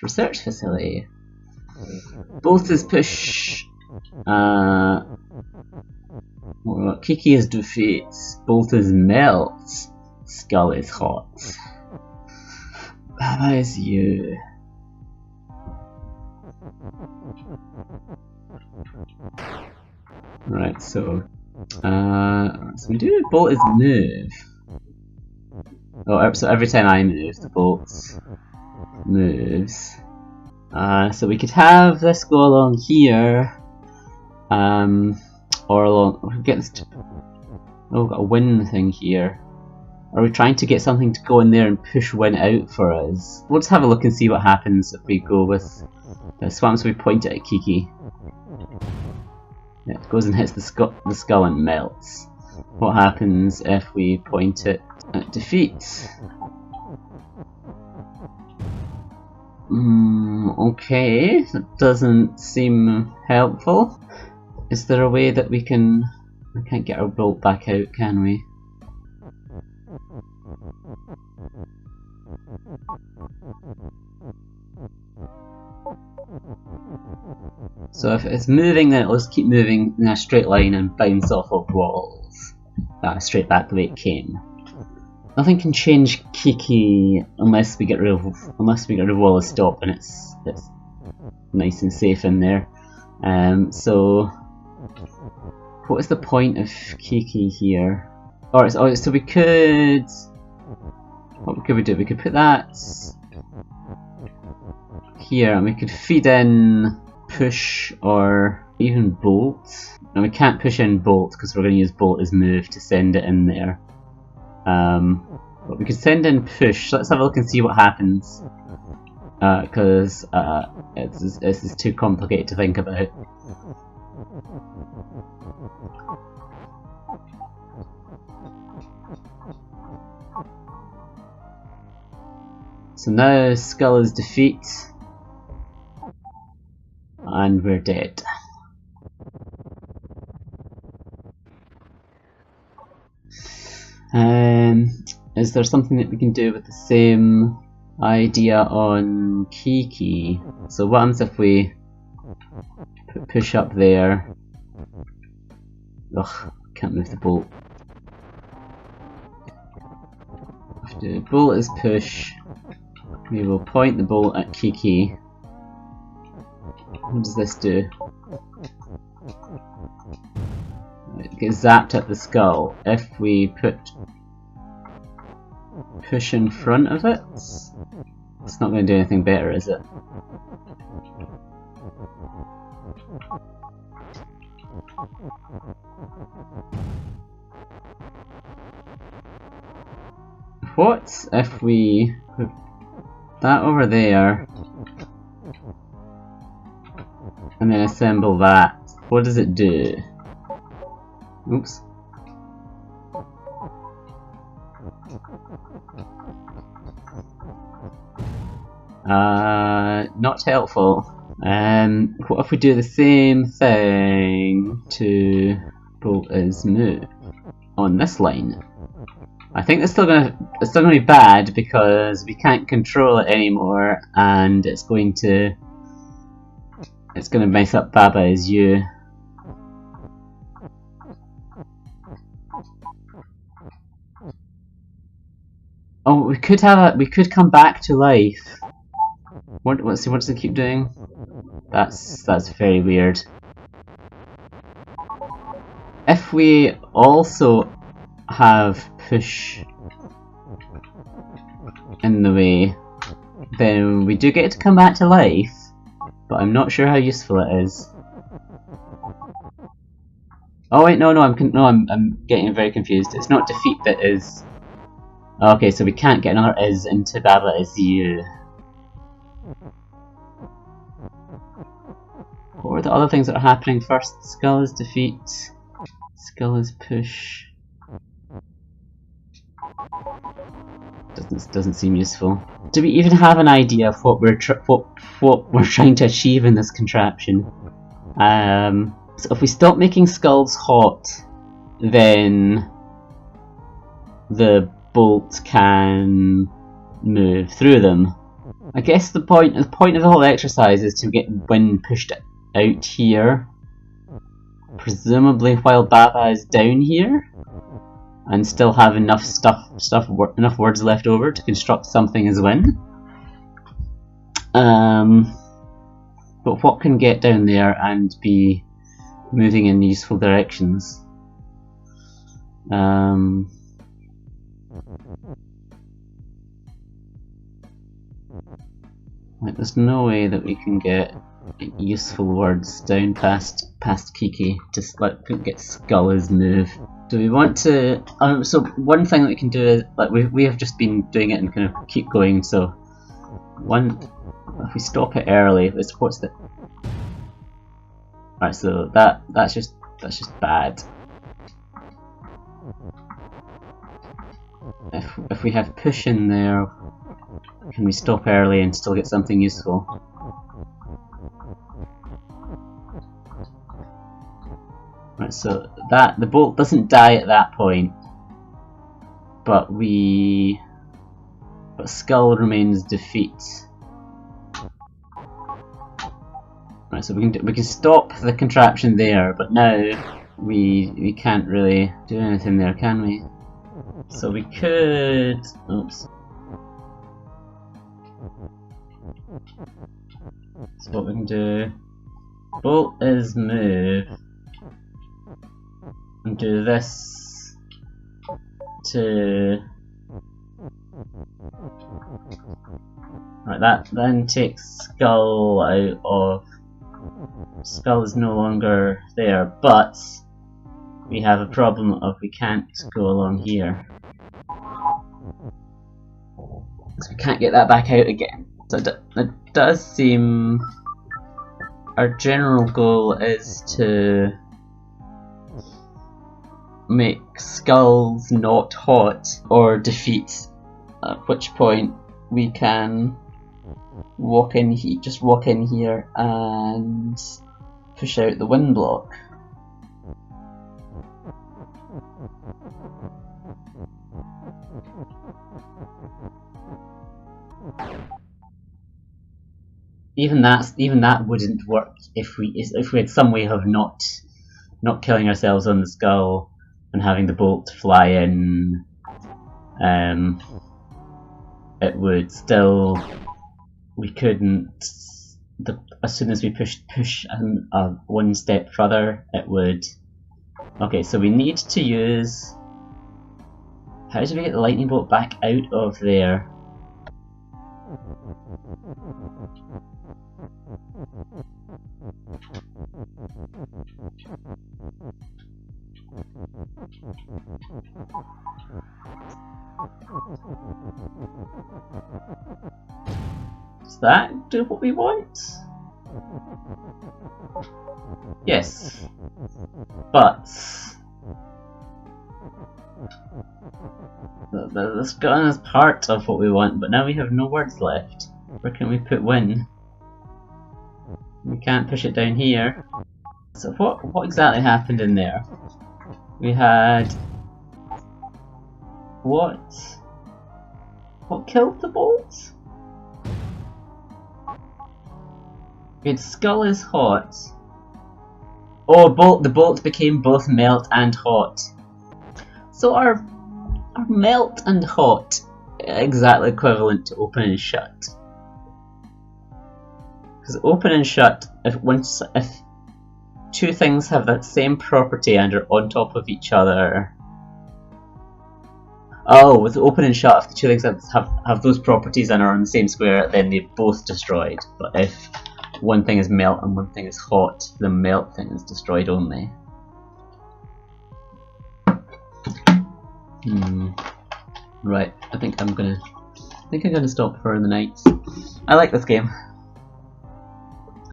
Research facility. Bolt is push. Kiki is defeats. Bolt is melts. Skull is hot. Baba is you. Right, so we do bolt is move. Oh, so every time I move, the bolt moves. So we could have this go along here, or along. We get this. Oh, we've got a win thing here. Are we trying to get something to go in there and push win out for us? We'll just have a look and see what happens if we go with this one. So we point it at Kiki. It goes and hits the skull and melts. What happens if we point it at defeat? Okay, that doesn't seem helpful. Is there a way that we can... We can't get our bolt back out, can we? So if it's moving, then it'll just keep moving in a straight line and bounce off of walls. Straight back the way it came. Nothing can change Kiki unless we get rid of Wallace Stop, and it's nice and safe in there. So what is the point of Kiki here? Oh, so we could. What could we do? We could put that here, and we could feed in push or even bolt. And we can't push in bolt because we're going to use bolt as move to send it in there. But we could send in push. Let's have a look and see what happens. Because this is too complicated to think about. So now Skull is defeat, and we're dead. Is there something that we can do with the same idea on Kiki? So what happens if we push up there? Ugh, can't move the bolt. If the bolt is push, we will point the bolt at Kiki. What does this do? It gets zapped at the skull. If we put push in front of it, it's not going to do anything better, is it? What if we put that over there and then assemble that? What does it do? Oops. Not helpful. What if we do the same thing to bolt as move on this line? I think it's still gonna be bad because we can't control it anymore, and it's gonna mess up Baba as you. Oh, we could come back to life. What does it keep doing? That's very weird. If we also have push in the way, then we do get to come back to life, but I'm not sure how useful it is. Oh wait, no, I'm getting very confused. It's not defeat that is. Okay, so we can't get another is into Baba is you. What are the other things that are happening first? Skull is defeat. Skull is push. Doesn't seem useful. Do we even have an idea of what we're trying to achieve in this contraption? So if we stop making skulls hot, then the bolt can move through them. I guess the point of the whole exercise is to get Wynne pushed out here, presumably while Baba is down here, and still have enough enough words left over to construct something as Wynne. But what can get down there and be moving in useful directions? Like, there's no way that we can get useful words down past Kiki. Just like get Skull's move. Do we want to? So one thing that we can do is like we have just been doing it and kind of keep going. So if we stop it early, what's the? Alright, so that's just bad. If we have push in there, can we stop early and still get something useful? Right, so the bolt doesn't die at that point, but Skull remains defeat. Right, so we can stop the contraption there, but now we can't really do anything there, can we? So we could. Oops. So what we can do, bolt is move, and do this to. Right, that then takes Skull out of. Skull is no longer there, but we have a problem of we can't go along here. So we can't get that back out again. So it does seem our general goal is to make Skulls not hot or defeat, at which point we can just walk in here and push out the Wynne block. Even that wouldn't work if we had some way of not killing ourselves on the Skull and having the bolt fly in. It would still. We couldn't. As soon as we push one step further, it would. Okay, so we need to use. How do we get the lightning bolt back out of there? Does that do what we want? Yes. But that's gone as part of what we want, but now we have no words left. Where can we put Wynne? We can't push it down here. So what exactly happened in there? We had what killed the bolt? We had Skull is hot. Oh, the bolt became both melt and hot. So our melt and hot exactly equivalent to open and shut. Because open and shut, if two things have that same property and are on top of each other. Oh, with open and shut, if the two things have those properties and are on the same square, then they're both destroyed. But if one thing is melt and one thing is hot, the melt thing is destroyed only. Right, I think I'm gonna stop for the night. I like this game.